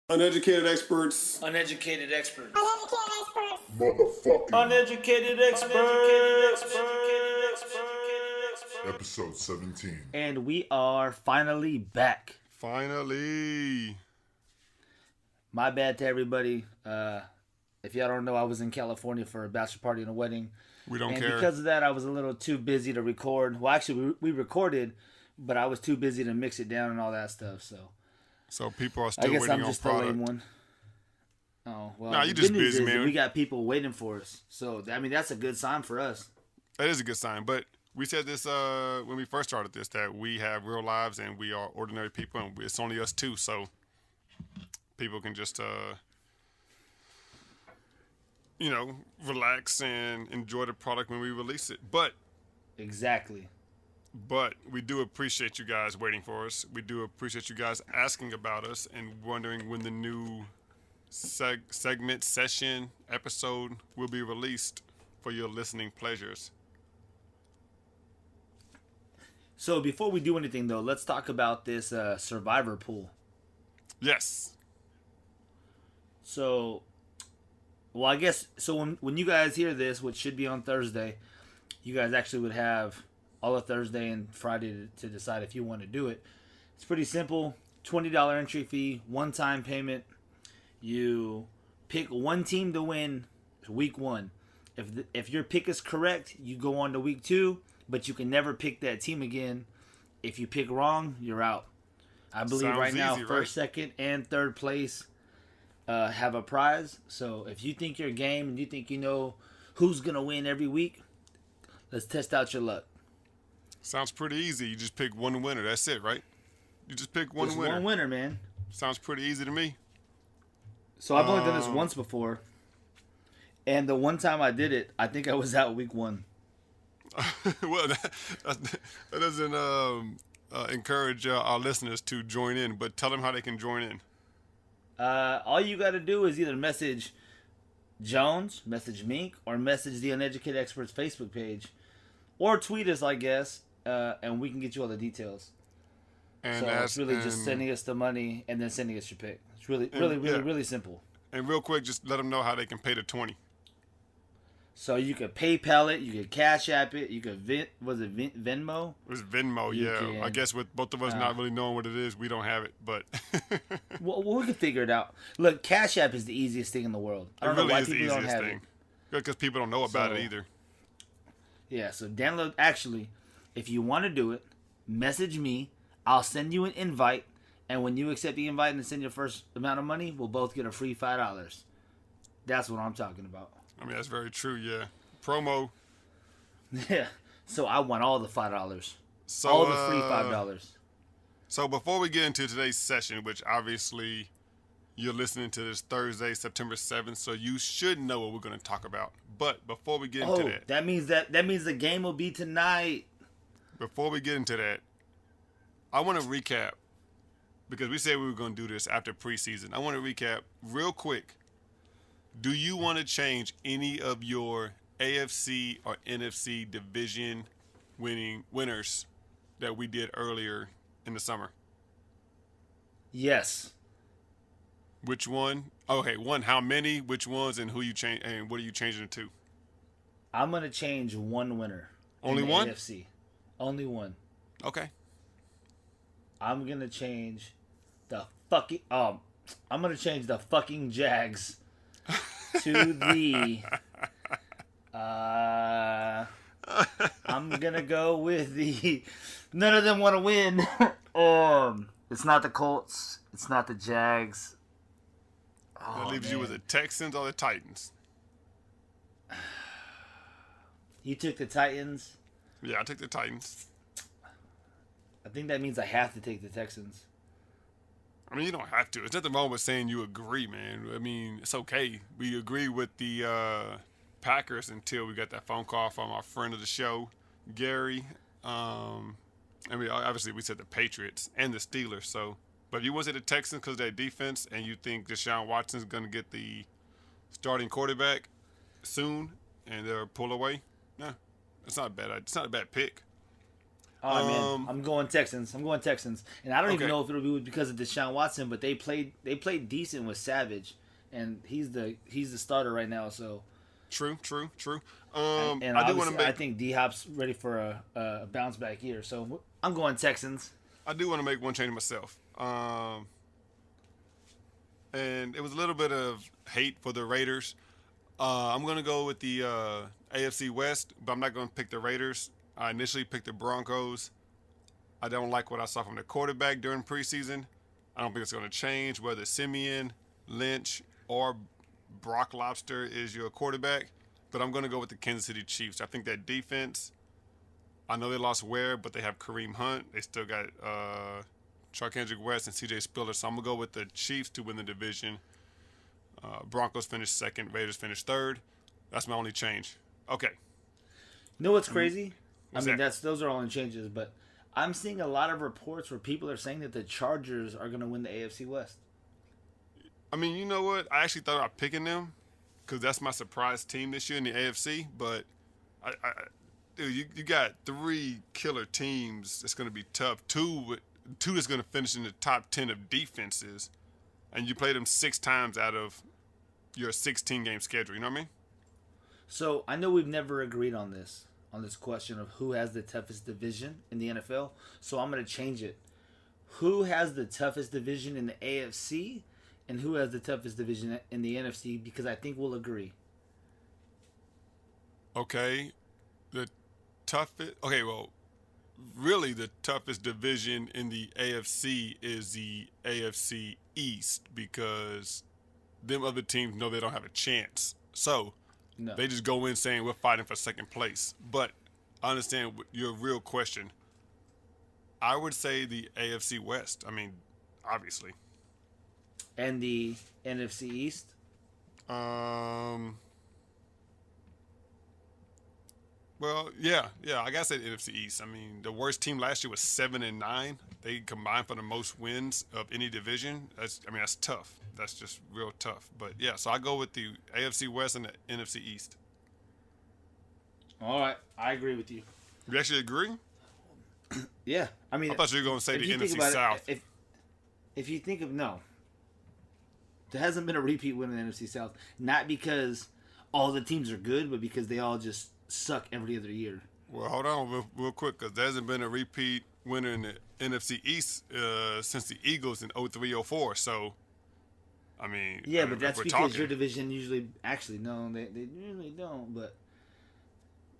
Uneducated experts. Uneducated experts. Motherfucking. Uneducated experts. Episode 17. And we are finally back. Finally. My bad to everybody. If y'all don't know, I was in California for a bachelor party and a wedding. We don't and care. Because of that, I was a little too busy to record. Well, actually, we recorded, but I was too busy to mix it down and all that stuff. So people are I still guess waiting I'm on just the product. lame one. Oh, well. Nah, you the just good news busy, is man. we got people waiting for us. So, I mean, that's a good sign for us. That is a good sign. But we said this when we first started this, that we have real lives and we are ordinary people, and it's only us two. So people can just, relax and enjoy the product when we release it. Exactly. But we do appreciate you guys waiting for us. We do appreciate you guys asking about us and wondering when the new segment, session, episode will be released for your listening pleasures. So, before we do anything, though, let's talk about this survivor pool. Yes. So, well, I guess, so when you guys hear this, which should be on Thursday, you guys actually would have all of Thursday and Friday to decide if you want to do it. It's pretty simple. $20 entry fee, one-time payment. You pick one team to win week one. If your pick is correct, you go on to week two, but you can never pick that team again. If you pick wrong, you're out. I believe Sounds right now, easy, first, right? second, and third place have a prize. So if you think your game and you think you know who's going to win every week, let's test out your luck. Sounds pretty easy. You just pick one winner. That's it, right? You just pick one Just winner. one winner, man. Sounds pretty easy to me. So I've only done this once before. And the one time I did it, I think I was out week one. Well, that doesn't encourage our listeners to join in, but tell them how they can join in. All you got to do is either message Jones, message Mink, or message the Uneducated Experts Facebook page. Or tweet us, I guess, and we can get you all the details. And so it's really just sending us the money and then sending us your pick. It's really simple. And real quick, just let them know how they can pay the 20. So you could PayPal it, you could Cash App it, you could Venmo? It was Venmo, yeah. can. I guess with both of us not really knowing what it is, we don't have it, but Well, we can figure it out. Look, Cash App is the easiest thing in the world. I don't it really know why is the people don't easiest have thing. it. Because people don't know about So- it either. Yeah, so download. Actually, if you want to do it, message me. I'll send you an invite, and when you accept the invite and send your first amount of money, we'll both get a free $5. That's what I'm talking about. I mean, that's very true, yeah. Promo. Yeah. So I want all the $5. So, all the free $5. So before we get into today's session, which obviously you're listening to this Thursday, September 7th, so you should know what we're going to talk about. But before we get into that, that means the game will be tonight. before we get into that, I want to recap, because we said we were going to do this after preseason. I want to recap real quick. Do you want to change any of your AFC or NFC division winners that we did earlier in the summer? Yes. Which one? Okay, one, how many, which ones, and who you change, and what are you changing it to? I'm gonna change one winner. Only in the one? AFC. Only one. Okay. I'm gonna change the fucking I'm gonna change the fucking Jags to the I'm gonna go with the none of them want to win. It's not the Colts. It's not the Jags. That leaves you with the Texans or the Titans. You took the Titans. Yeah, I took the Titans. I think that means I have to take the Texans. I mean, you don't have to. There's nothing wrong with saying you agree, man. I mean, it's okay. We agree with the Packers until we got that phone call from our friend of the show, Gary. And obviously we said the Patriots and the Steelers. So, but if you want to say the Texans because of their defense and you think Deshaun Watson's going to get the starting quarterback soon and they'll pull away, nah, it's not a bad pick. All right, man. I'm going Texans. And I don't even Okay. know if it'll be because of Deshaun Watson, but they played decent with Savage, and he's the starter right now. So True. and I do want to I make think D Hop's ready for a bounce back year. So I'm going Texans. I do want to make one change myself. And it was a little bit of hate for the Raiders. I'm going to go with the AFC West, but I'm not going to pick the Raiders. I initially picked the Broncos. I don't like what I saw from the quarterback during preseason. I don't think it's going to change whether Simeon, Lynch, or Brock Lobster is your quarterback. But I'm going to go with the Kansas City Chiefs. I think that defense, I know they lost Ware, but they have Kareem Hunt. They still got Charkandrick West and C.J. Spiller. So I'm going to go with the Chiefs to win the division. Broncos finished second. Raiders finished third. That's my only change. Okay. You know what's crazy? What's I mean, that? those are all in changes, but I'm seeing a lot of reports where people are saying that the Chargers are going to win the AFC West. I mean, you know what? I actually thought about picking them because that's my surprise team this year in the AFC. But, dude, you got 3 killer teams that's going to be tough. Two that's going to finish in the top 10 of defenses, and you play them 6 times out of your 16-game schedule. You know what I mean? So I know we've never agreed on this question of who has the toughest division in the NFL. So I'm going to change it. Who has the toughest division in the AFC and who has the toughest division in the NFC? Because I think we'll agree. Okay. The toughest. Okay, well, really the toughest division in the AFC is the AFC East because them other teams know they don't have a chance. So No. they just go in saying we're fighting for second place. But I understand your real question. I would say the AFC West. I mean, obviously. And the NFC East? Well, yeah. I gotta say the NFC East. I mean, the worst team last year was 7-9. They combined for the most wins of any division. That's tough. That's just real tough. But yeah, so I go with the AFC West and the NFC East. All right. I agree with you. You actually agree? Yeah. I mean, I thought you were gonna say if the you think NFC about South. if you think of no, there hasn't been a repeat win in the NFC South. Not because all the teams are good, but because they all just suck every other year. Well, hold on real quick, because there hasn't been a repeat winner in the NFC East since the Eagles in 03-04. So, I mean, Yeah, but that's we're because talking. your division usually actually no, they usually don't. But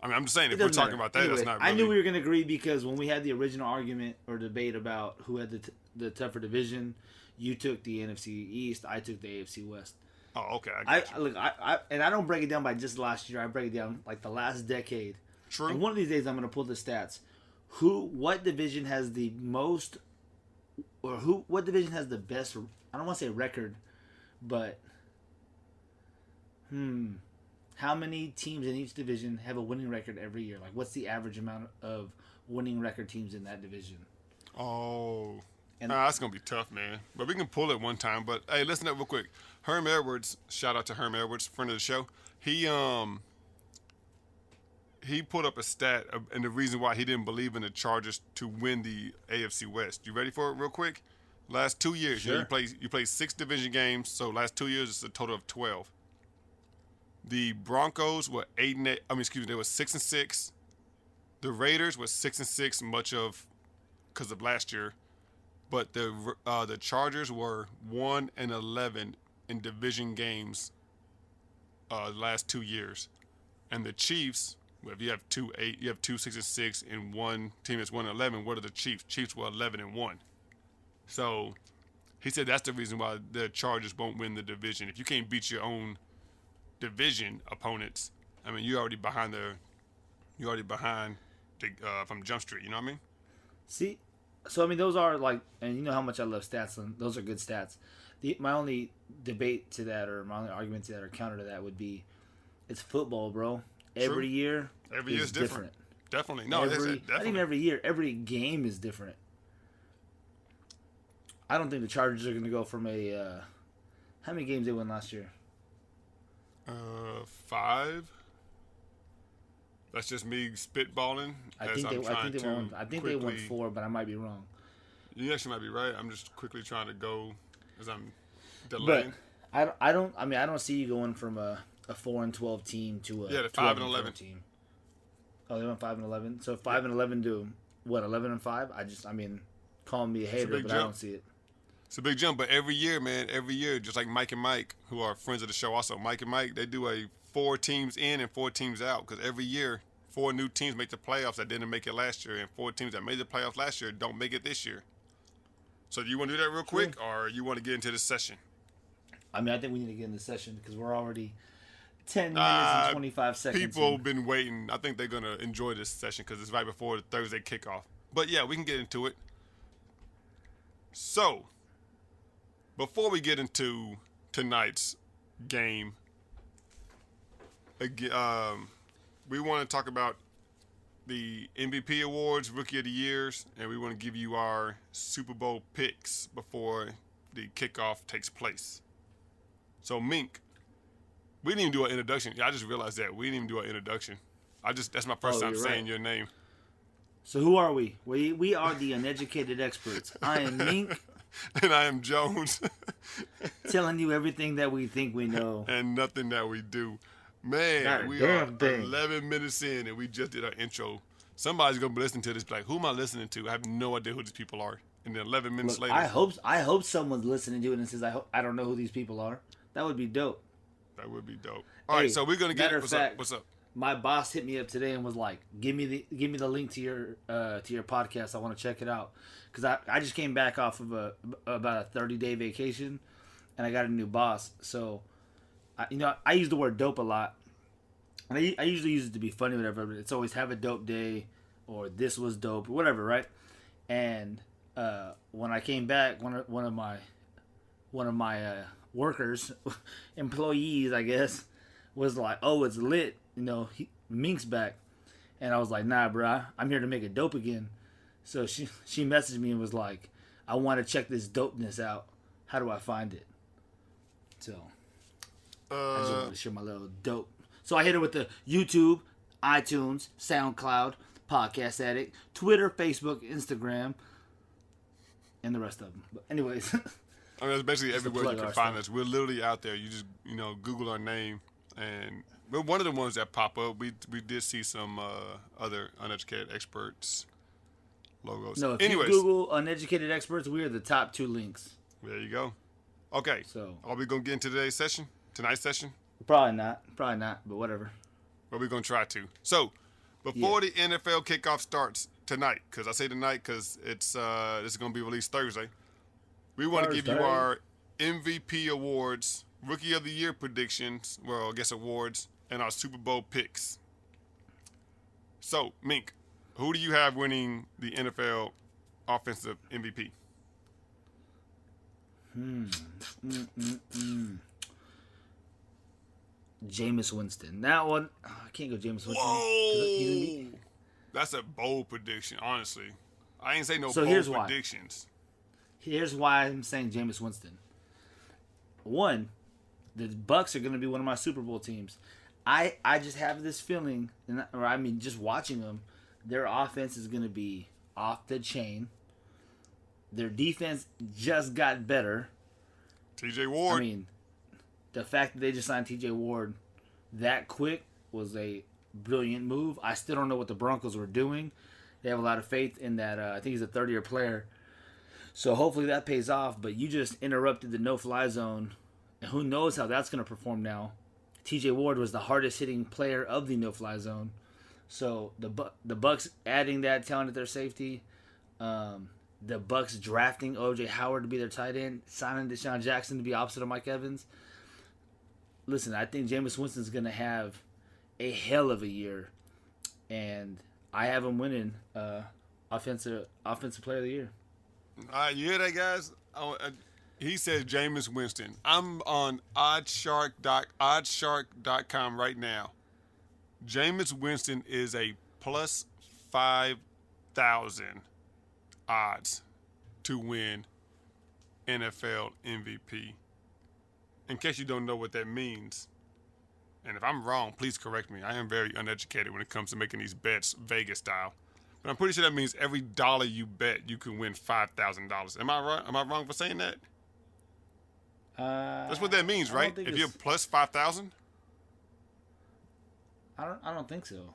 I mean, I'm just saying it if we're doesn't talking matter. about that, Anyway, that's not really. I knew we were gonna agree because when we had the original argument or debate about who had the tougher division, you took the NFC East, I took the AFC West. Oh, okay. I got you. I don't break it down by just last year. I break it down like the last decade. True. And one of these days, I'm going to pull the stats. What division has the most, or what division has the best? I don't want to say record, but how many teams in each division have a winning record every year? Like, what's the average amount of winning record teams in that division? Oh. And- That's going to be tough, man. But we can pull it one time. But, hey, listen up real quick. Herm Edwards, shout out to Herm Edwards, friend of the show. He put up a stat, and the reason why he didn't believe in the Chargers to win the AFC West. You ready for it real quick? Last 2 years, Sure. you play 6 division games, so last 2 years it's a total of 12. The Broncos were 8-8. They were 6-6. The Raiders were 6-6, much of because of last year. But the Chargers were 1-11 in division games last 2 years, and the Chiefs. Well, if you have 2 6-6 and one team that's 1-11. What are the Chiefs? Chiefs were 11-1. So he said that's the reason why the Chargers won't win the division. If you can't beat your own division opponents, I mean, you're already behind from Jump Street. You know what I mean? See, so I mean, those are like, and you know how much I love stats, and those are good stats. My only debate to that, or my only argument to that, or counter to that, would be, it's football, bro. Every year, Every year is different. Definitely. No, Not definitely. even every year. Every game is different. I don't think the Chargers are going to go from a. How many games they won last year? 5. That's just me spitballing. I think they won 4, but I might be wrong. You actually might be right. I'm just quickly trying to go as I'm delaying. But I don't see you going from a 4-12 team to a the 5-11 team. Oh, they went 5-11. So 5-11 to what, 11-5? Call me a hater, but I don't see it. It's a big jump, but every year, man, just like Mike and Mike, who are friends of the show also, Mike and Mike, they do a 4 teams in and 4 teams out, because every year 4 new teams make the playoffs that didn't make it last year, and 4 teams that made the playoffs last year don't make it this year. So do you want to do that real quick, or you want to get into this session? I think we need to get in the session because we're already 10 minutes and 25 seconds. People been waiting. I think they're going to enjoy this session because it's right before the Thursday kickoff. But yeah, we can get into it. So, before we get into tonight's game, we want to talk about the MVP awards, Rookie of the Years, and we want to give you our Super Bowl picks before the kickoff takes place. So, Mink, we didn't even do an introduction. Yeah, I just realized that. We didn't even do an introduction. That's my first time saying your name. So who are we? We are the Uneducated Experts. I am Mink. And I am Jones. Telling you everything that we think we know. And nothing that we do. Man, we are 11 minutes in and we just did our intro. Somebody's going to be listening to this like, who am I listening to? I have no idea who these people are. And then 11 minutes later. I hope someone's listening to it and says, I don't know who these people are. That would be dope. That would be dope. All right, so we're going to get what's up? My boss hit me up today and was like, "Give me the link to your podcast. I want to check it out." Because I just came back off of about a 30-day vacation, and I got a new boss. So, I use the word dope a lot, and I usually use it to be funny, whatever. But it's always have a dope day, or this was dope, or whatever, right? And when I came back, one of my workers, employees, I guess, was like, "Oh, it's lit." Mink's back. And I was like, nah, bro, I'm here to make it dope again. So she messaged me and was like, I want to check this dopeness out. How do I find it? So I just wanted to share my little dope. So I hit her with the YouTube, iTunes, SoundCloud, Podcast Addict, Twitter, Facebook, Instagram, and the rest of them. But anyways. It's basically everywhere you can find us. We're literally out there. You just, Google our name and we're one of the ones that pop up. We did see some other Uneducated Experts logos. No, if you Google Uneducated Experts, we are the top 2 links. There you go. Okay. So, are we going to get into tonight's session? Probably not, but whatever. But we're going to try to. So, before the NFL kickoff starts tonight, because I say tonight because this is going to be released Thursday, we want to give you our MVP awards, Rookie of the Year predictions, awards, and our Super Bowl picks. So, Mink, who do you have winning the NFL offensive MVP? Jameis Winston. That one, I can't go Jameis Winston. Whoa! That's a bold prediction, honestly. I ain't say no bold predictions. Here's why I'm saying Jameis Winston. One, the Bucs are going to be one of my Super Bowl teams. I just have this feeling, just watching them, their offense is going to be off the chain. Their defense just got better. TJ Ward. The fact that they just signed TJ Ward that quick was a brilliant move. I still don't know what the Broncos were doing. They have a lot of faith in that. I think he's a third-year player. So hopefully that pays off. But you just interrupted the no-fly zone. And who knows how that's going to perform now. TJ Ward was the hardest hitting player of the no-fly zone. So the Bucs adding that talent at their safety. The Bucs drafting O.J. Howard to be their tight end. Signing Deshaun Jackson to be opposite of Mike Evans. Listen, I think Jameis Winston's going to have a hell of a year. And I have him winning offensive player of the year. All right, you hear that, guys? He says Jameis Winston. I'm on oddshark.com right now. Jameis Winston is a plus 5,000 odds to win NFL MVP. In case you don't know what that means, and if I'm wrong, please correct me. I am very uneducated when it comes to making these bets Vegas style. But I'm pretty sure that means every dollar you bet, you can win $5,000. Am I right? Am I wrong for saying that? That's what that means, right? If you're plus 5,000. I don't think so.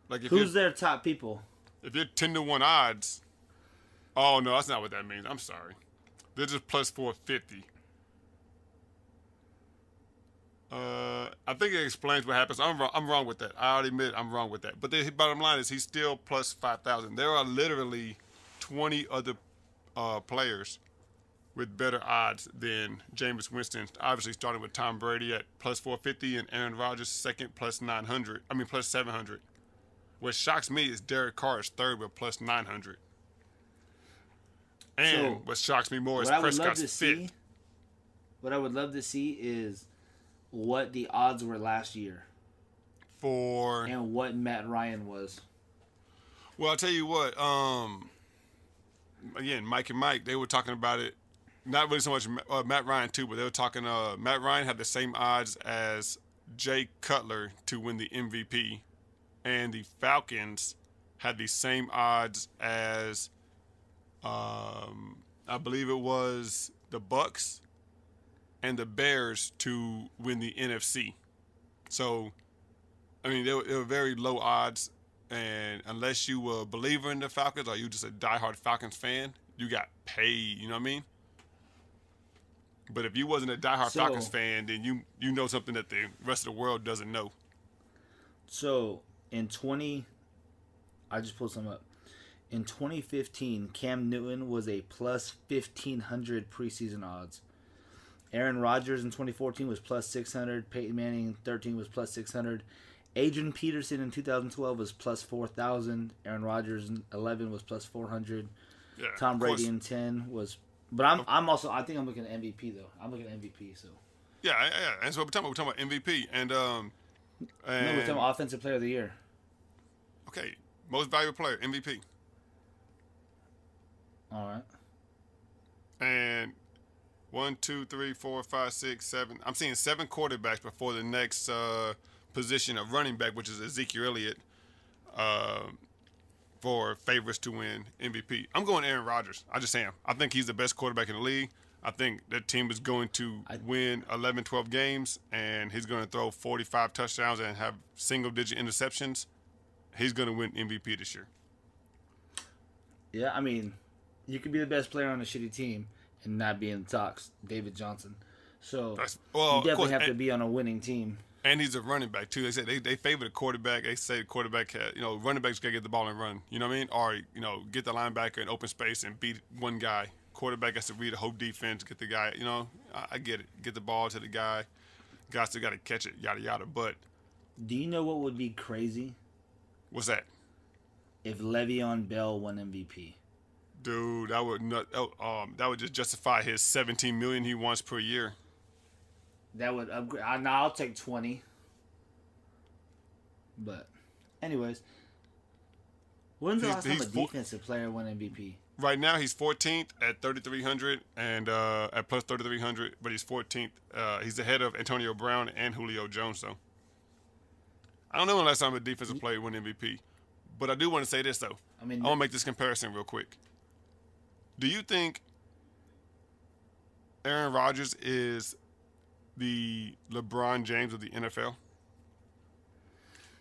Like if Who's their top people? If you're 10-1 odds. Oh no, that's not what that means. I'm sorry. They're just plus 450. I think it explains what happens. I'm wrong with that. I already admit I'm wrong with that. But the bottom line is he's still plus 5,000. There are literally 20 other players with better odds than Jameis Winston. Obviously, starting with Tom Brady at plus 450 and Aaron Rodgers second plus 900. I mean plus 700. What shocks me is Derek Carr is third with plus 900. And So, what shocks me more is Prescott's fifth. What I would love to see is what the odds were last year For and what Matt Ryan was. Well, I'll tell you what. Again, Mike and Mike, they were talking about it. Not really so much Matt Ryan too, but they were talking. Matt Ryan had the same odds as Jay Cutler to win the MVP, and the Falcons had the same odds as, I believe it was the Bucks and the Bears to win the NFC. So, I mean, they were very low odds. And unless you were a believer in the Falcons or you just a diehard Falcons fan, you got paid. You know what I mean? But if you wasn't a diehard Falcons fan, then you know something that the rest of the world doesn't know. So I just pulled some up. In 2015, Cam Newton was a plus 1,500 preseason odds. Aaron Rodgers in 2014 was plus 600. Peyton Manning in 13 was plus 600. Adrian Peterson in 2012 was plus 4,000. Aaron Rodgers in 11 was plus 400. Yeah, Tom Brady in 10 was. But I'm also, I think I'm looking at MVP though. I'm looking at MVP. So. Yeah. And so we're talking about MVP and No, we're talking about Offensive Player of the Year. Okay, most valuable player MVP. All right. And 1, 2, 3, 4, 5, 6, 7. I'm seeing 7 quarterbacks before the next position of running back, which is Ezekiel Elliott, for favorites to win MVP. I'm going Aaron Rodgers. I just am. I think he's the best quarterback in the league. I think that team is going to win 11, 12 games, and he's going to throw 45 touchdowns and have single-digit interceptions. He's going to win MVP this year. Yeah, I mean, you could be the best player on a shitty team and not be in the talks, David Johnson. So you definitely have to be on a winning team. And he's a running back too. They say they favor the quarterback. They say the quarterback running backs gotta get the ball and run. You know what I mean? Or get the linebacker in open space and beat one guy. Quarterback has to read the whole defense, get the guy. I get it. Get the ball to the guy. Guy still got to catch it. Yada yada. But do you know what would be crazy? What's that? If Le'Veon Bell won MVP. Dude, that would just justify his $17 million he wants per year. That would upgrade. I'll take 20. But, anyways, when's the last time a defensive player won MVP? Right now, he's 14th at 3,300 and at plus 3,300, but he's 14th. He's ahead of Antonio Brown and Julio Jones, though. I don't know when the last time a defensive player won MVP, but I do want to say this though. I want to make this comparison real quick. Do you think Aaron Rodgers is the LeBron James of the NFL?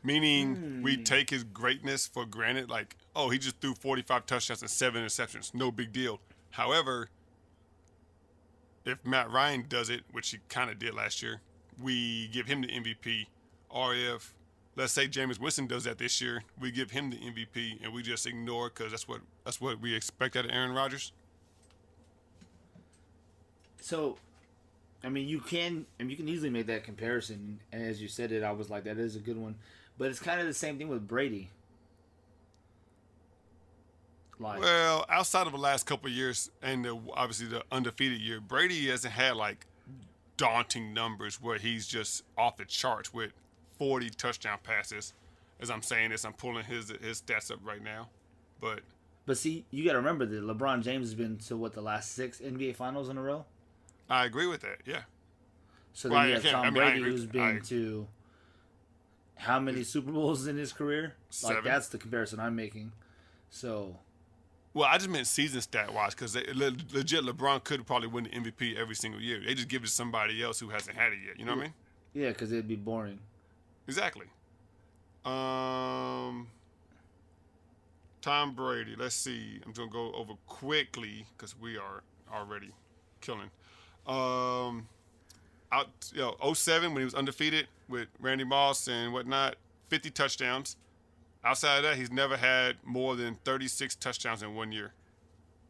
Meaning we take his greatness for granted, like, oh, he just threw 45 touchdowns and 7 interceptions. No big deal. However, if Matt Ryan does it, which he kind of did last year, we give him the MVP. Or if, let's say, Jameis Winston does that this year, we give him the MVP and we just ignore it because that's what we expect out of Aaron Rodgers. So, you can easily make that comparison, and as you said it, I was like, that is a good one. But it's kind of the same thing with Brady. Well, outside of the last couple of years and obviously the undefeated year, Brady hasn't had like daunting numbers where he's just off the charts with 40 touchdown passes. As I'm saying this, I'm pulling his stats up right now. But see, you got to remember that LeBron James has been to the last 6 NBA Finals in a row? I agree with that, yeah. So then Right, you have okay, Tom I Brady, agree. who's been to how many Super Bowls in his career? 7. Like, that's the comparison I'm making. So, Well, I just meant season stat wise because legit LeBron could probably win the MVP every single year. They just give it to somebody else who hasn't had it yet. You know what I mean? yeah, because it'd be boring. Exactly. Tom Brady. Let's see. I'm gonna go over quickly because we are already killing. Out 07 when he was undefeated with Randy Moss and whatnot, 50 touchdowns. Outside of that, he's never had more than 36 touchdowns in 1 year.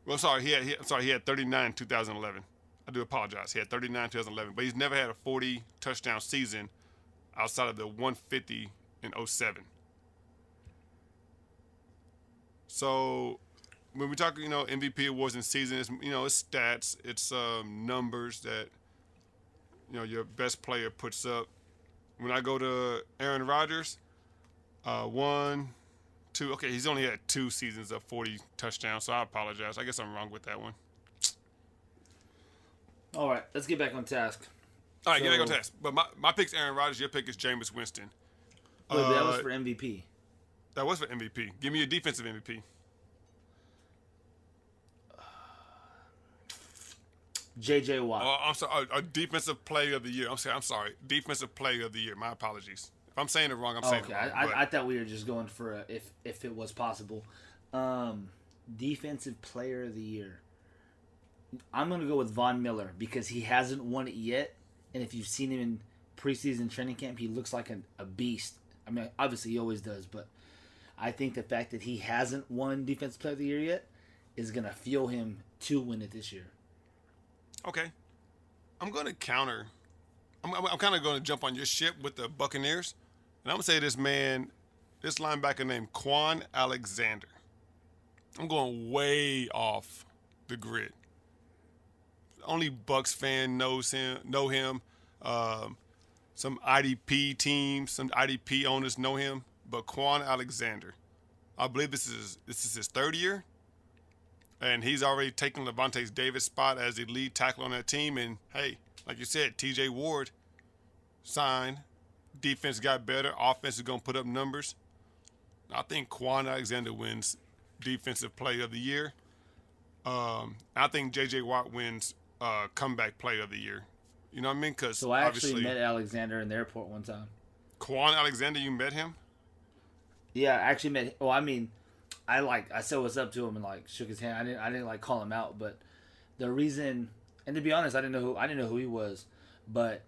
Well, sorry, he had 39 in 2011. I do apologize. He had 39 in 2011, but he's never had a 40 touchdown season outside of the 150 in 07. So when we talk, MVP awards in season, it's it's stats, it's numbers that your best player puts up. When I go to Aaron Rodgers, 1, 2. Okay, he's only had 2 seasons of 40 touchdowns, so I apologize. I guess I'm wrong with that one. All right, let's get back on task. All right, get back on task. But my pick's Aaron Rodgers. Your pick is Jameis Winston. Wait, but that was for MVP. That was for MVP. Give me your defensive MVP. J.J. Watt. Oh, I'm sorry. A defensive player of the year. I'm sorry. Defensive player of the year. My apologies. If I'm saying it wrong, I'm saying it wrong. I thought we were just going for if it was possible. Defensive player of the year. I'm going to go with Von Miller because he hasn't won it yet. And if you've seen him in preseason training camp, he looks like a beast. I mean, obviously he always does, but I think the fact that he hasn't won Defensive Player of the Year yet is going to fuel him to win it this year. Okay. I'm going to counter. I'm kind of going to jump on your ship with the Buccaneers. And I'm going to say this linebacker named Quan Alexander. I'm going way off the grid. Only Bucs fan know him. Some IDP teams, some IDP owners know him. But Quan Alexander, I believe this is his 3rd year. And he's already taken Levante Davis' spot as the lead tackle on that team. And, hey, like you said, TJ Ward signed. Defense got better. Offense is going to put up numbers. I think Quan Alexander wins Defensive Player of the Year. I think J.J. Watt wins Comeback Player of the Year. You know what I mean? So I actually met Alexander in the airport one time. Quan Alexander, you met him? Yeah, I actually met. Well, I mean, I said what's up to him and shook his hand. I didn't call him out, but the reason, and to be honest, I didn't know who he was, but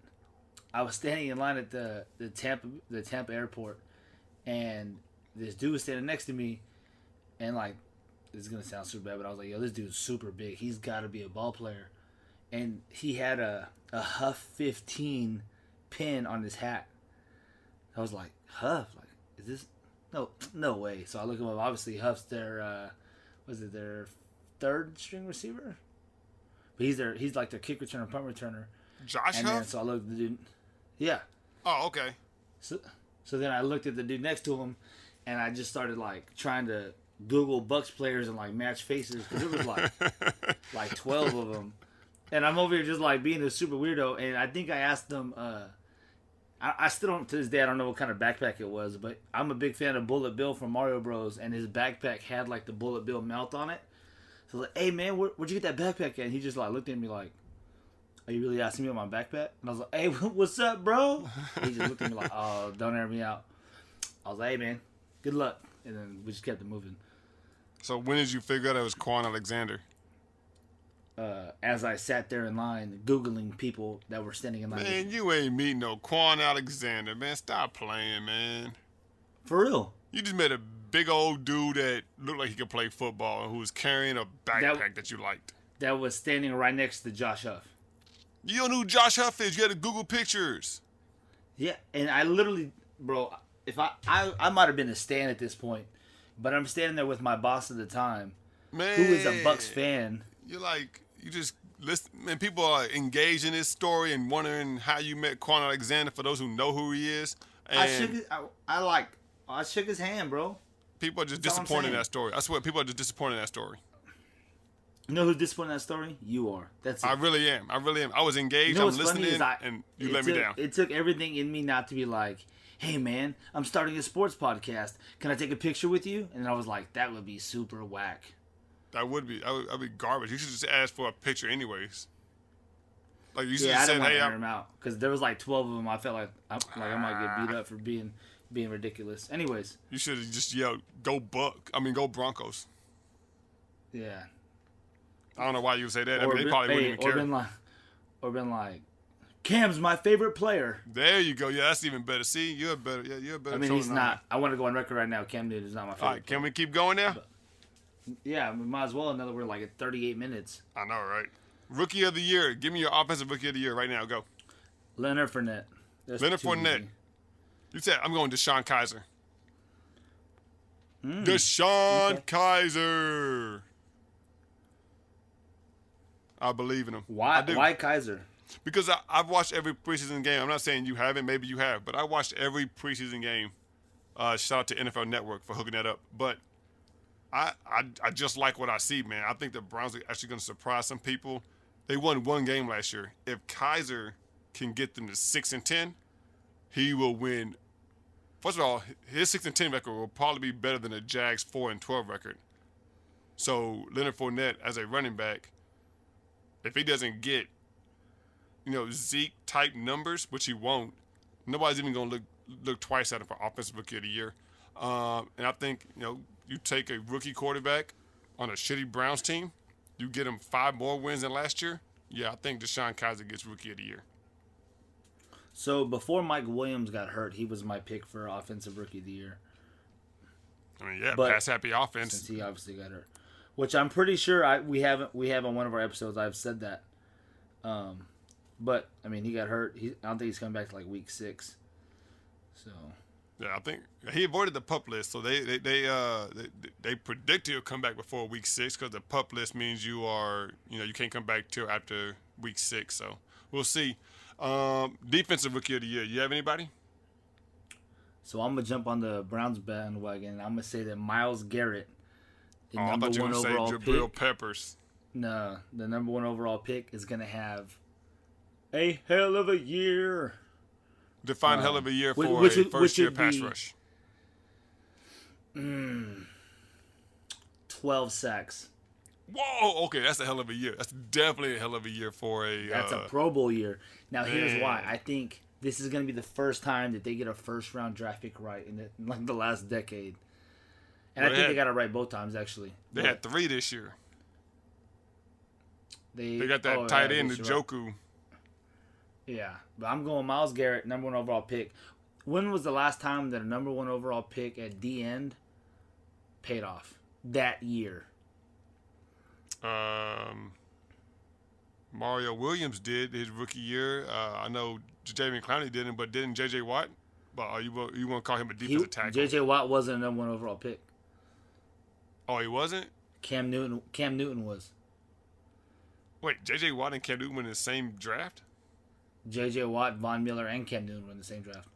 I was standing in line at the Tampa airport, and this dude was standing next to me, and this is gonna sound super bad, but I was like, yo, this dude's super big. He's got to be a ball player, and he had a Huff 15 pin on his hat. I was like, Huff, is this? No way. So I look him up. Obviously, Huff's their, their 3rd string receiver? But he's like their kick returner, punt returner. Josh and Huff? Then, so I looked at the dude. Yeah. Oh, okay. So then I looked at the dude next to him, and I just started trying to Google Bucks players and match faces because it was like 12 of them, and I'm over here just being a super weirdo. And I think I asked them. I still don't, to this day, I don't know what kind of backpack it was, but I'm a big fan of Bullet Bill from Mario Bros. And his backpack had the Bullet Bill mouth on it. So I was like, hey man, where'd you get that backpack at? And he just looked at me like, are you really asking me about my backpack? And I was like, hey, what's up, bro? And he just looked at me like, oh, don't air me out. I was like, hey man, good luck. And then we just kept it moving. So when did you figure out it was Quan Alexander? As I sat there in line, Googling people that were standing in line. Man, you ain't meet no Quan Alexander, man. Stop playing, man. For real. You just met a big old dude that looked like he could play football and who was carrying a backpack that you liked. That was standing right next to Josh Huff. You don't know who Josh Huff is. You had to Google pictures. Yeah, and I literally, bro, if I might have been a stan at this point, but I'm standing there with my boss at the time, man, who is a Bucks fan. You just listen, and people are engaged in this story and wondering how you met Quan Alexander. For those who know who he is, and I shook his hand, bro. People are just disappointed in that story. I swear, people are just disappointed in that story. You know who's disappointed in that story? You are. That's it. I really am. I was engaged. You know I'm what's funny listening, is and you let me down. It took everything in me not to be like, hey man, I'm starting a sports podcast. Can I take a picture with you? And I was like, that would be super whack. That would be garbage. You should just ask for a picture anyways. Like you should Yeah, I just didn't say, want hey, to air him out because there was like 12 of them. I felt like I might get beat up for being ridiculous. Anyways, you should have just yelled, go Broncos. yeah. I don't know why you would say that. I mean, they probably wouldn't even care. Or been like, Cam's my favorite player. There you go. Yeah, that's even better. See, you're better. Yeah, you're better. I mean, he's not. I want to go on record right now. Cam Newton is not my favorite. All right, can we keep going now? Yeah, we might as well. Another, we're like at 38 minutes. I know, right? Rookie of the year. Give me your offensive rookie of the year right now. Go. Leonard Fournette. That's Leonard too Fournette. easy. You said I'm going Deshaun Kaiser. Deshaun Okay. Kaiser. I believe in him. Why? I do. Why Kaiser? Because I've watched every preseason game. I'm not saying you haven't. Maybe you have. But I watched every preseason game. Shout out to NFL Network for hooking that up. But I just like what I see, man. I think the Browns are actually going to surprise some people. They won one game last year. If Kaiser can get them to 6-10, he will win. First of all, his 6-10 record will probably be better than the Jags 4-12 record. So Leonard Fournette as a running back, if he doesn't get, Zeke type numbers, which he won't, nobody's even going to look twice at him for offensive rookie of the year. And I think you take a rookie quarterback on a shitty Browns team, you get him 5 more wins than last year. Yeah, I think Deshaun Kaiser gets rookie of the year. So before Mike Williams got hurt, he was my pick for offensive rookie of the year. I mean, yeah, But pass happy offense. Since he obviously got hurt, which I'm pretty sure we have on one of our episodes. I've said that. But I mean, he got hurt. I don't think he's coming back to like week 6. So. Yeah, I think he avoided the PUP list, so they predict he'll come back before week 6 because the PUP list means you can't come back till after week 6. So we'll see. Defensive rookie of the year. You have anybody? So I'm gonna jump on the Browns bandwagon. And I'm gonna say that Myles Garrett, the I number thought you were one going to overall say Jabril pick. Peppers. No, the number 1 overall pick is gonna have a hell of a year. Define hell of a year for which a would first-year pass be- rush. 12 sacks. Whoa, okay, that's a hell of a year. That's definitely a hell of a year for a... That's a Pro Bowl year. Now here's man. why. I think this is gonna be the first time that they get a first-round draft pick right in the last decade. And Well, I think they got it right both times actually. They had 3 this year. They They got that tight end, Njoku. Yeah, but I'm going Myles Garrett, number 1 overall pick. When was the last time that a number 1 overall pick at the end paid off? That year. Mario Williams did his rookie year. I know Jadeveon Clowney didn't, but didn't J.J. Watt? Well, you want to call him a defensive tackle? J.J. Watt wasn't a number 1 overall pick. Oh, he wasn't? Cam Newton was. Wait, J.J. Watt and Cam Newton were in the same draft? J.J. Watt, Von Miller, and Cam Newton were in the same draft.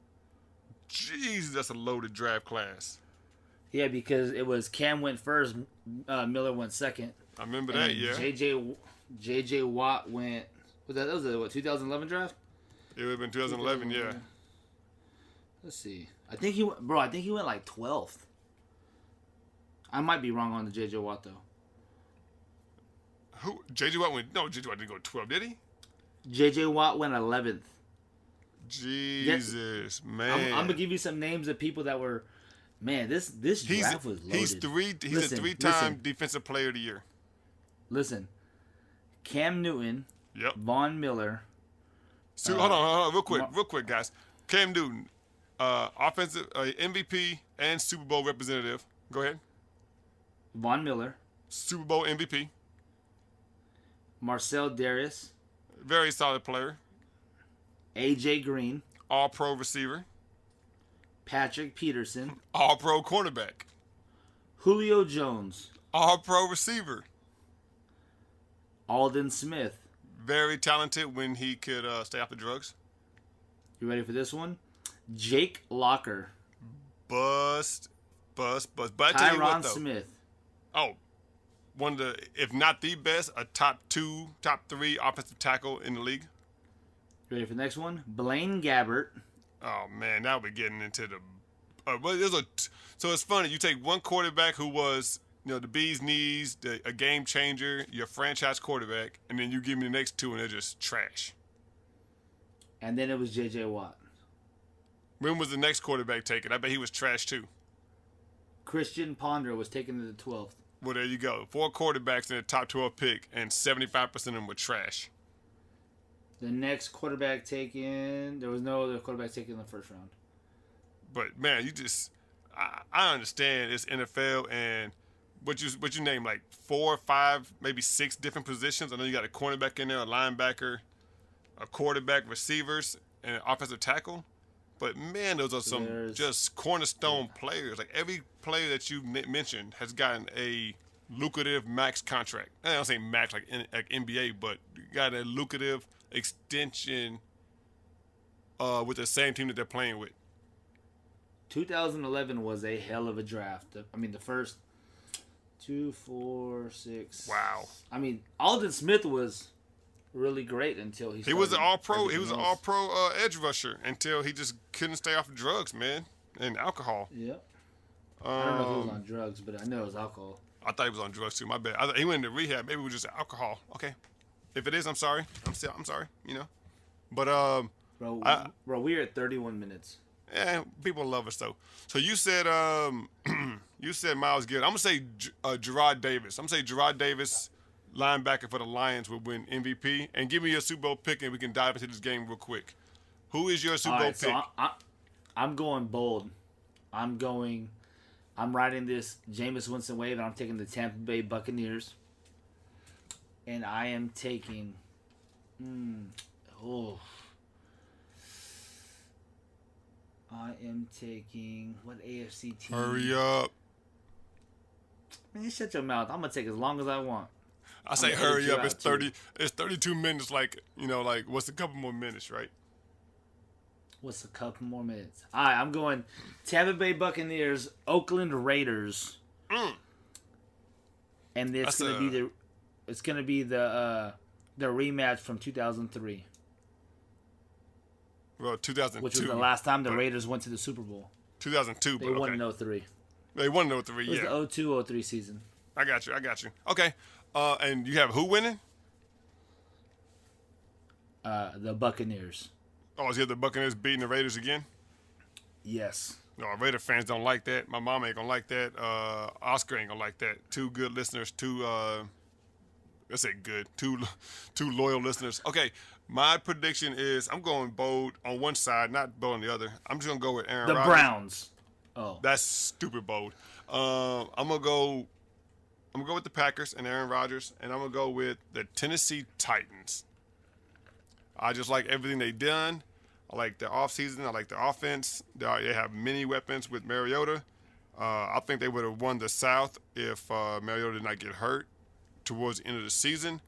Jeez, that's a loaded draft class. Yeah, because it was Cam went first, Miller went second. I remember that, and yeah. J.J. Watt went. That was a 2011 draft? It would have been 2011, yeah. Let's see. I think he went like 12th. I might be wrong on the J.J. Watt though. Who? J.J. Watt went? No, J.J. Watt didn't go 12, did he? J.J. Watt went 11th. Jesus, man. I'm gonna give you some names of people that were. Man, this draft was loaded. He's a 3-time defensive player of the year. Listen, Cam Newton, Yep. Von Miller. So hold on, real quick, guys. Cam Newton, offensive MVP and Super Bowl representative. Go ahead. Von Miller, Super Bowl MVP. Marcel Darius, Very solid player. A.J. Green, All-Pro receiver. Patrick Peterson, All-Pro cornerback. Julio Jones, All-Pro receiver. Alden Smith. Very talented when he could stay off the drugs. You ready for this one? Jake Locker, Bust. But I tell you what, Tyron though. Smith, Oh, one of the, if not the best, a top 2, top 3 offensive tackle in the league. Ready for the next one? Blaine Gabbert. Oh man, now we're getting into the. So it's funny. You take one quarterback who was, the bee's knees, a game changer, your franchise quarterback, and then you give me the next 2, and they're just trash. And then it was J.J. Watt. When was the next quarterback taken? I bet he was trash too. Christian Ponder was taken to the 12th. Well, there you go. 4 quarterbacks in the top 12 pick, and 75% of them were trash. The next quarterback taken, there was no other quarterback taken in the first round. But man, I understand it's NFL, and what you name, like 4 or 5, maybe 6 different positions. I know you got a cornerback in there, a linebacker, a quarterback, receivers, and an offensive tackle. But man, those are some just cornerstone players. Like every player that you mentioned has gotten a lucrative max contract. I don't say max like NBA, but got a lucrative extension with the same team that they're playing with. 2011 was a hell of a draft. I mean, the first 2, 4, 6. Wow. I mean, Alden Smith was really great until he was an all-pro. He was an else. all-pro edge rusher until he just couldn't stay off of drugs, man, and alcohol. Yep. I don't know if he was on drugs, but I know it was alcohol. I thought he was on drugs too. My bad. He went into rehab. Maybe it was just alcohol. Okay. If it is, I'm sorry. I'm sorry. But Bro, we're at 31 minutes. Yeah, people love us though. So you said Myles Garrett. I'm gonna say Gerard Davis. I'm gonna say Gerard Davis, linebacker for the Lions, would win MVP. And give me your Super Bowl pick, and we can dive into this game real quick. Who is your Super Bowl pick? So I'm going bold. I'm riding this Jameis Winston wave, and I'm taking the Tampa Bay Buccaneers. And I am taking. I am taking what AFC team? Hurry up! Man, shut your mouth. I'm gonna take as long as I want. I say hurry up. It's 30. It's 32 minutes. Like what's a couple more minutes, right? What's a couple more minutes? All right, I'm going Tampa Bay Buccaneers, Oakland Raiders, and it's gonna be the rematch from 2003. Well, 2002. Which was the last time the Raiders went to the Super Bowl. 2002. They won in 03. They won in 03, yeah. It was the 02-03 season. I got you. Okay. And you have who winning? The Buccaneers. Oh, is it the Buccaneers beating the Raiders again? Yes. No, Raider fans don't like that. My mom ain't gonna like that. Oscar ain't gonna like that. 2 good listeners. 2, let's say good. 2 loyal listeners. Okay. My prediction is I'm going bold on one side, not bold on the other. I'm just gonna go with Aaron Rodgers. The Browns. Oh, that's stupid bold. I'm gonna go with the Packers and Aaron Rodgers, and I'm gonna go with the Tennessee Titans. I just like everything they've done. I like their offseason. I like their offense. They have many weapons with Mariota. I think they would have won the South if Mariota did not get hurt towards the end of the season.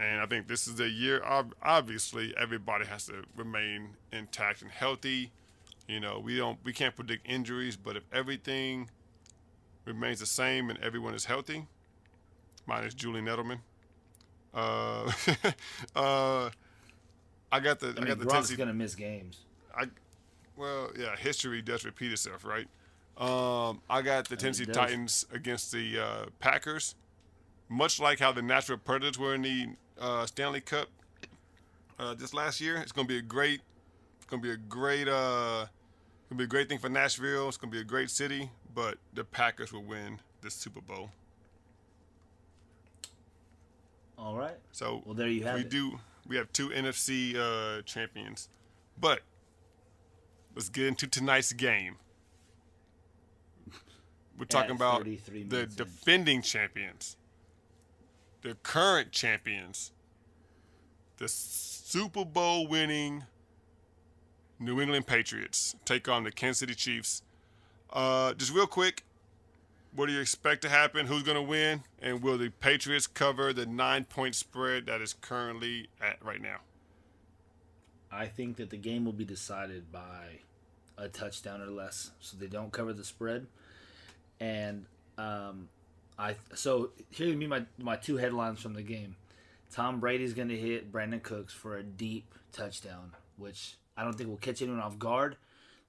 And I think this is a year, obviously, everybody has to remain intact and healthy. We can't predict injuries, but if everything remains the same and everyone is healthy, minus Julian Edelman, I got the Gronk's gonna miss games. History does repeat itself, right? I got the Tennessee Titans against the Packers, much like how the Nashville Predators were in the Stanley Cup this last year. It's gonna be a great thing for Nashville. It's gonna be a great city, but the Packers will win this Super Bowl. All right. So there you have it. We have 2 NFC champions, but let's get into tonight's game. We're talking about the defending champions, the current champions, the Super Bowl winning New England Patriots take on the Kansas City Chiefs. Just real quick, what do you expect to happen? Who's going to win? And will the Patriots cover the 9-point spread that is currently at right now? I think that the game will be decided by a touchdown or less, so they don't cover the spread. And So here's me my two headlines from the game. Tom Brady's going to hit Brandon Cooks for a deep touchdown, which I don't think will catch anyone off guard,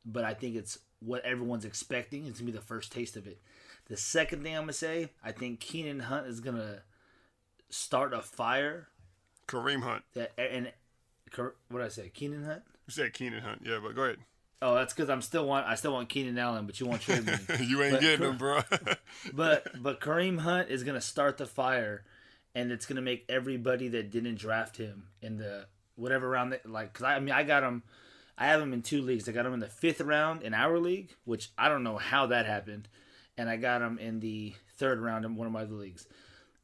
but I think it's what everyone's expecting. It's going to be the first taste of it. The second thing I'm going to say, I think Keenan Hunt is going to start a fire. Kareem Hunt. What did I say? Keenan Hunt? You said Keenan Hunt, yeah, but go ahead. Oh, that's because I still want Keenan Allen, but you won't trade me. You ain't getting him, bro. but Kareem Hunt is going to start the fire, and it's going to make everybody that didn't draft him in the whatever round, because I got him. I have him in 2 leagues. I got him in the 5th round in our league, which I don't know how that happened, and I got him in the 3rd round in one of my other leagues.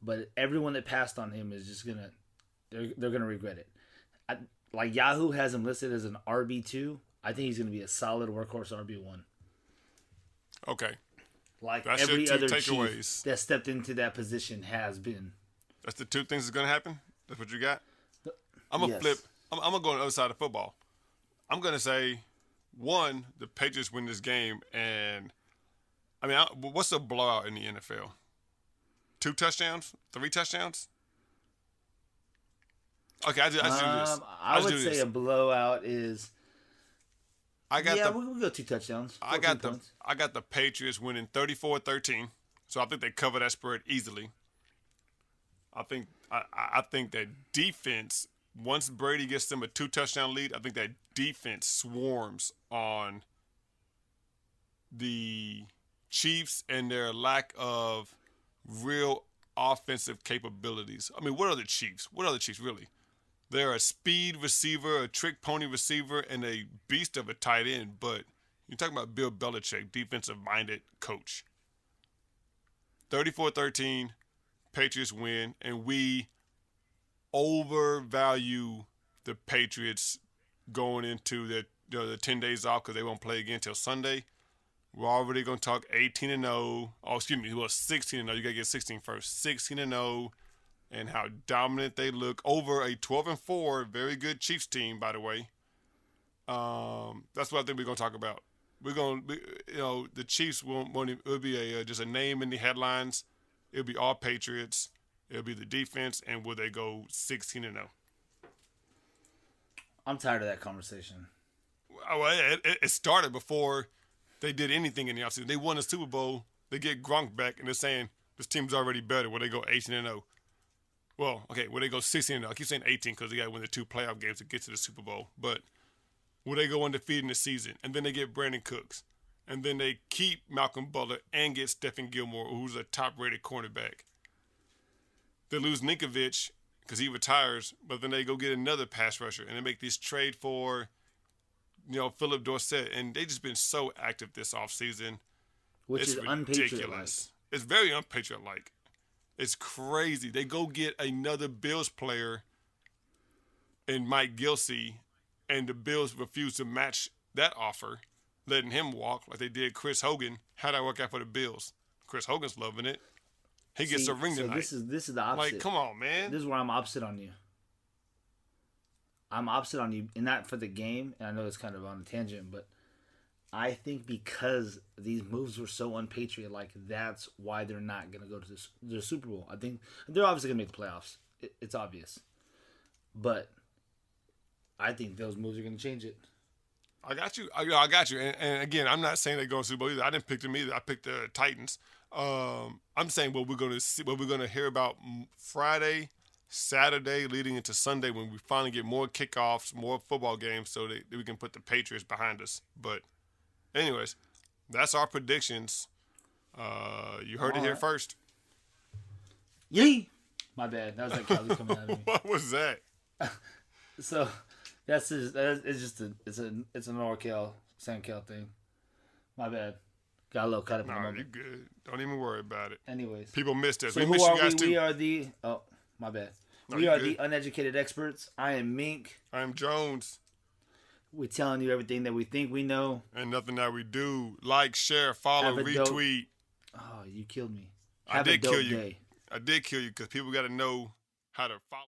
But everyone that passed on him is just they're gonna regret it. Like Yahoo has him listed as an RB2. I think he's gonna be a solid workhorse RB1. Okay. Like That's every your two other takeaways. chief that stepped into that position has been. That's the 2 things that's gonna happen. That's what you got. I'm gonna Yes. flip. I'm gonna go on the other side of football. I'm gonna say, 1, the Patriots win this game, and I mean, what's a blowout in the NFL? 2 touchdowns, 3 touchdowns. Okay, I just do this. I just would do say this. a blowout is. I got we'll go 2 touchdowns. I got 14 points. I got the Patriots winning 34-13. So I think they cover that spread easily. I think that defense, once Brady gets them a 2 touchdown lead, I think that defense swarms on the Chiefs and their lack of real offensive capabilities. I mean, what are the Chiefs? What are the Chiefs really? They're a speed receiver, a trick pony receiver, and a beast of a tight end. But you're talking about Bill Belichick, defensive-minded coach. 34-13, Patriots win, and we overvalue the Patriots going into the 10 days off because they won't play again until Sunday. We're already going to talk 18-0. Oh, excuse me, well, 16-0. You got to get 16 first. 16-0. And how dominant they look over a 12-4, very good Chiefs team, by the way. That's what I think we're going to talk about. We're going to, the Chiefs it'll be just a name in the headlines. It'll be all Patriots. It'll be the defense, and will they go 16-0? I'm tired of that conversation. Well, it started before they did anything in the offseason. They won the Super Bowl. They get Gronk back, and they're saying this team's already better. Will they go 18-0? Well, okay, will they go 16-0? I keep saying 18 because they got to win the 2 playoff games to get to the Super Bowl. But will they go undefeated in the season? And then they get Brandon Cooks. And then they keep Malcolm Butler and get Stephen Gilmore, who's a top-rated cornerback. They lose Ninkovich because he retires, but then they go get another pass rusher. And they make this trade for, Philip Dorsett. And they just been so active this offseason. Which It's is ridiculous. unpatriotlike. It's very unpatriotlike. It's crazy. They go get another Bills player in Mike Gilsey, and the Bills refuse to match that offer, letting him walk like they did Chris Hogan. How'd that work out for the Bills? Chris Hogan's loving it. He gets a ring tonight. This is the opposite. Like, come on, man. This is where I'm opposite on you. I'm opposite on you, and not for the game. And I know it's kind of on a tangent, but I think because these moves were so unpatriot-like, that's why they're not going to go to the Super Bowl. I think they're obviously going to make the playoffs. It's obvious. But I think those moves are going to change it. I got you. I got you. And again, I'm not saying they're going to Super Bowl either. I didn't pick them either. I picked the Titans. I'm saying what we're going to see, what we're going to hear about Friday, Saturday, leading into Sunday when we finally get more kickoffs, more football games, so that we can put the Patriots behind us. But anyways, that's our predictions. You heard it here first. Yee! My bad. That was like Kelly coming out of me. What was that? So it's an NorCal, SandCal thing. My bad. Got a little cut up in the No, moment. you're good. Don't even worry about it. Anyways. People missed us. So We who missed you are guys we? too. We are the... Oh, my bad. No, We you're are good. the Uneducated Experts. I am Mink. I'm Jones. We're telling you everything that we think we know. And nothing that we do. Like, share, follow, Have a dope- retweet. Oh, you killed me. I Have a did dope kill you. day. I did kill you because people got to know how to follow.